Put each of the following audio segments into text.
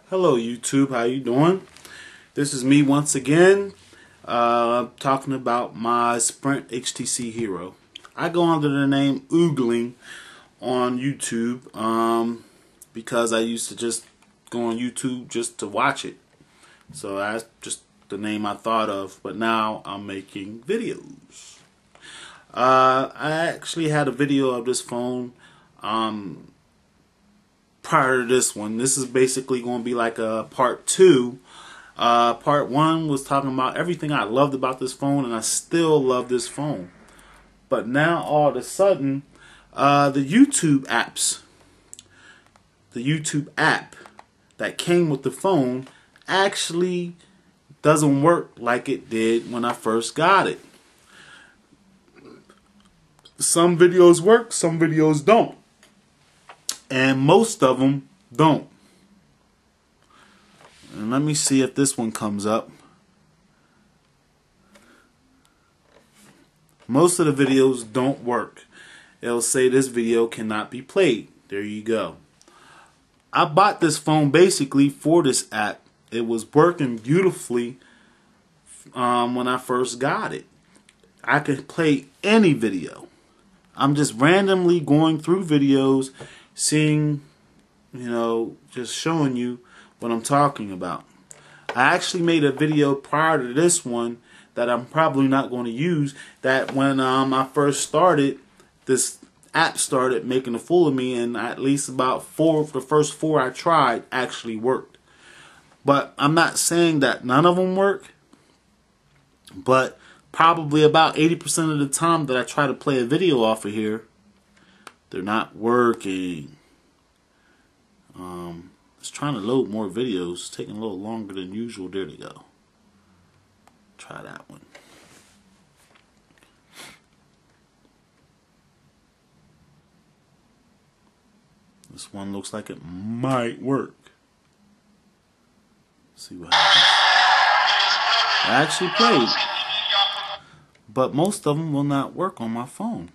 Hello YouTube, how you doing? This is me once again talking about my Sprint HTC Hero. I go under the name Oogling on YouTube because I used to just go on YouTube just to watch it. So that's just the name I thought of, but now I'm making videos. I actually had a video of this phone prior to this one. This is basically going to be like a part 2. Part 1 was talking about everything I loved about this phone, and I still love this phone. But now all of a sudden, the YouTube app that came with the phone actually doesn't work like it did when I first got it. Some videos work, some videos don't. And most of them don't. And let me see if this one comes up. Most of the videos don't work. It'll say this video cannot be played. There you go. I bought this phone basically for this app. It was working beautifully when I first got it. I could play any video. I'm just randomly going through videos, seeing, just showing you what I'm talking about. I actually made a video prior to this one that I'm probably not going to use, that when I first started, this app started making a fool of me, and at least about the first four I tried actually worked. But I'm not saying that none of them work, but probably about 80% of the time that I try to play a video off of here, they're not working. It's trying to load more videos. It's taking a little longer than usual. There they go. Try that one. This one looks like it might work. Let's see what happens. I actually played, but most of them will not work on my phone.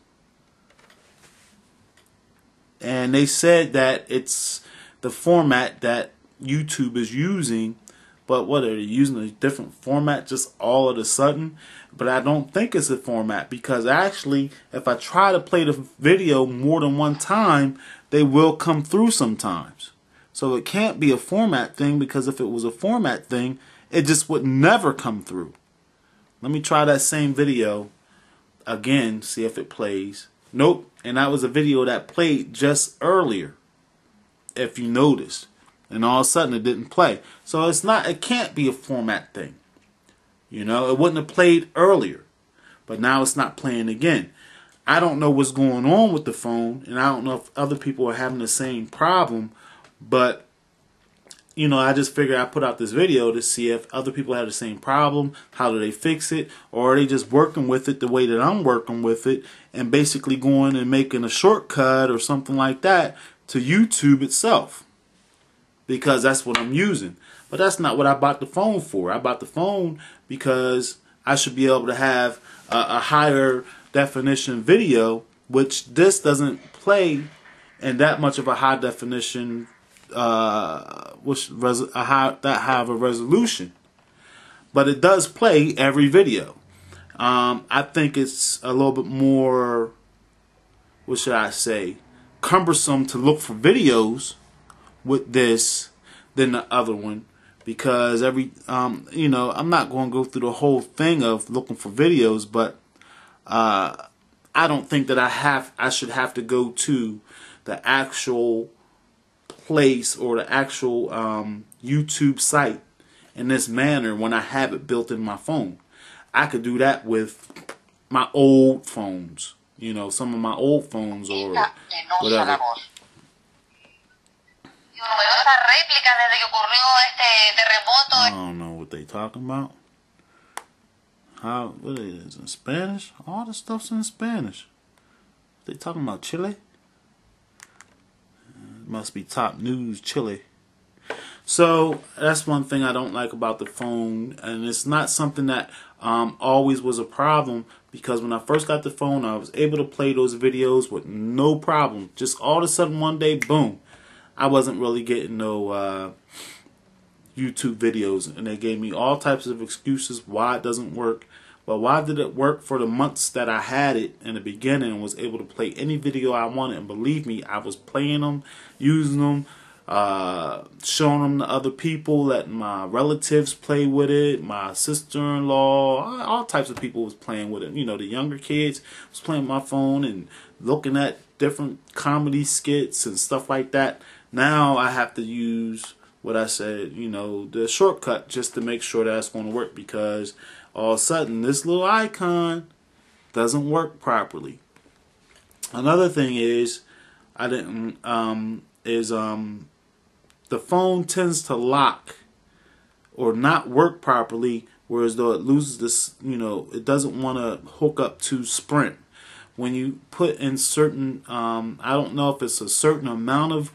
And they said that it's the format that YouTube is using, but what, are they using a different format just all of a sudden? But I don't think it's a format, because actually if I try to play the video more than one time, they will come through sometimes. So it can't be a format thing, because if it was a format thing, it just would never come through. Let me try that same video again, see if it plays. Nope. And that was a video that played just earlier, if you noticed. And all of a sudden it didn't play. So it can't be a format thing. It wouldn't have played earlier. But now it's not playing again. I don't know what's going on with the phone, and I don't know if other people are having the same problem, but I just figured I'd put out this video to see if other people have the same problem, how do they fix it, or are they just working with it the way that I'm working with it, and basically going and making a shortcut or something like that to YouTube itself, because that's what I'm using. But that's not what I bought the phone for. I bought the phone because I should be able to have a higher definition video, which this doesn't play in that much of a high definition, that have a resolution, but it does play every video. I think it's a little bit more, what should I say, cumbersome to look for videos with this than the other one, because I'm not going to go through the whole thing of looking for videos, but I don't think that I should have to go to the actual place or the actual YouTube site in this manner when I have it built in my phone. I could do that with my old phones, some of my old phones or whatever. I don't know what they talking about. What is it, in Spanish? All the stuff's in Spanish. They talking about Chile? Must be top news, Chile. So that's one thing I don't like about the phone, and it's not something that always was a problem, because when I first got the phone, I was able to play those videos with no problem. Just all of a sudden one day, boom, I wasn't really getting no YouTube videos, and they gave me all types of excuses why it doesn't work. But why did it work for the months that I had it in the beginning and was able to play any video I wanted? And believe me, I was playing them, using them, showing them to other people, letting my relatives play with it, my sister-in-law, all types of people was playing with it. You know, the younger kids was playing my phone and looking at different comedy skits and stuff like that. Now I have to use what I said, you know, the shortcut just to make sure that's going to work, because all of a sudden this little icon doesn't work properly. Another thing is the phone tends to lock or not work properly, whereas though it loses this, you know, it doesn't want to hook up to Sprint. When you put in certain, I don't know if it's a certain amount of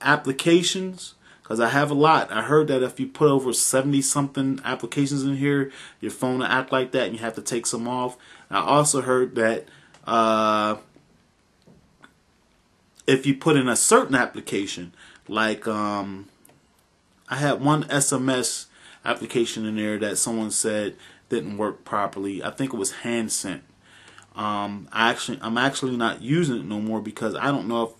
applications, because I have a lot. I heard that if you put over 70-something applications in here, your phone will act like that and you have to take some off. I also heard that if you put in a certain application, like I had one SMS application in there that someone said didn't work properly. I think it was HandSent. I'm actually not using it no more, because I don't know if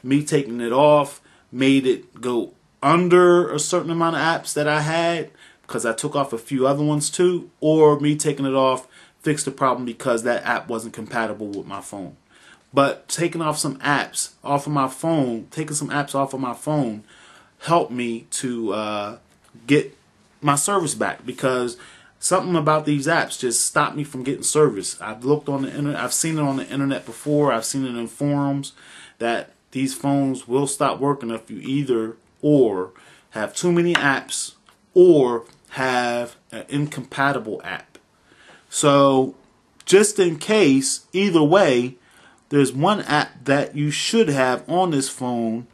me taking it off made it go under a certain amount of apps that I had, because I took off a few other ones too, or me taking it off fixed the problem because that app wasn't compatible with my phone. But taking off some apps off of my phone, helped me to get my service back, because something about these apps just stopped me from getting service. I've looked on the internet, I've seen it on the internet before, I've seen it in forums that these phones will stop working if you either or have too many apps or have an incompatible app. So just in case, either way, there's one app that you should have on this phone,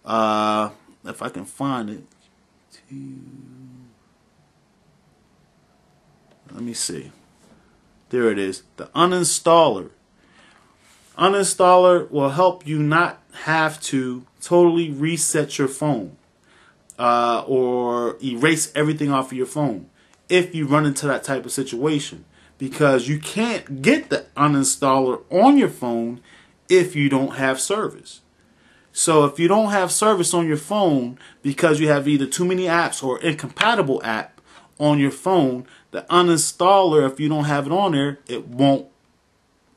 if I can find it. Let me see. There it is. The uninstaller. Uninstaller will help you not have to totally reset your phone or erase everything off of your phone if you run into that type of situation, because you can't get the uninstaller on your phone if you don't have service. So if you don't have service on your phone because you have either too many apps or incompatible app on your phone, the uninstaller, if you don't have it on there, it won't,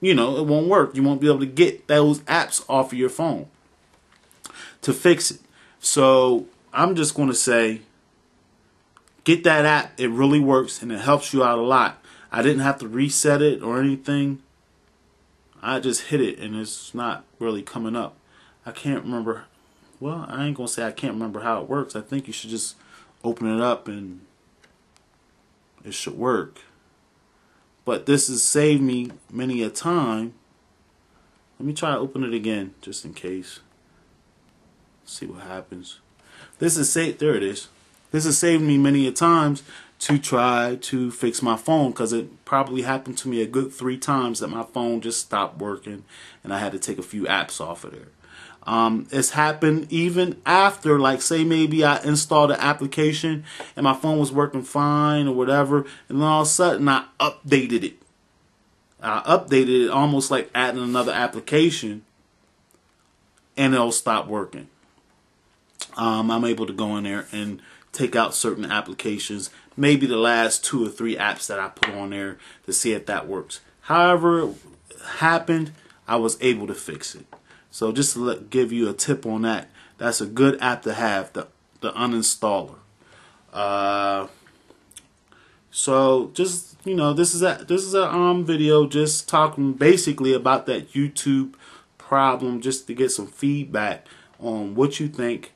it won't work. You won't be able to get those apps off of your phone to fix it. So I'm just going to say, get that app. It really works and it helps you out a lot. I didn't have to reset it or anything. I just hit it and it's not really coming up. I can't remember. Well, I ain't going to say I can't remember how it works. I think you should just open it up and it should work. But this has saved me many a time. Let me try to open it again just in case. See what happens. There it is. This has saved me many a times to try to fix my phone, because it probably happened to me a good 3 times that my phone just stopped working and I had to take a few apps off of there. It's happened even after, like, say maybe I installed an application and my phone was working fine or whatever, and then all of a sudden I updated it. I updated it almost like adding another application, and it'll stop working. I'm able to go in there and take out certain applications, maybe the last 2 or 3 apps that I put on there, to see if that works. However it happened, I was able to fix it. So just to give you a tip on that, that's a good app to have, the uninstaller. So just, this is a video just talking basically about that YouTube problem, just to get some feedback on what you think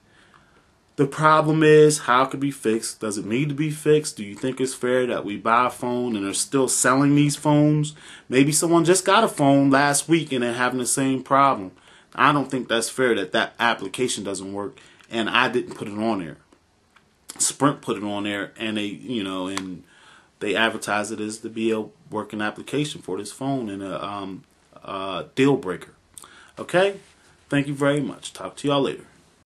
the problem is, how it could be fixed. Does it need to be fixed? Do you think it's fair that we buy a phone and they're still selling these phones? Maybe someone just got a phone last week and they're having the same problem. I don't think that's fair that that application doesn't work and I didn't put it on there. Sprint put it on there, and they advertise it as to be a working application for this phone and a deal breaker. Okay? Thank you very much. Talk to y'all later.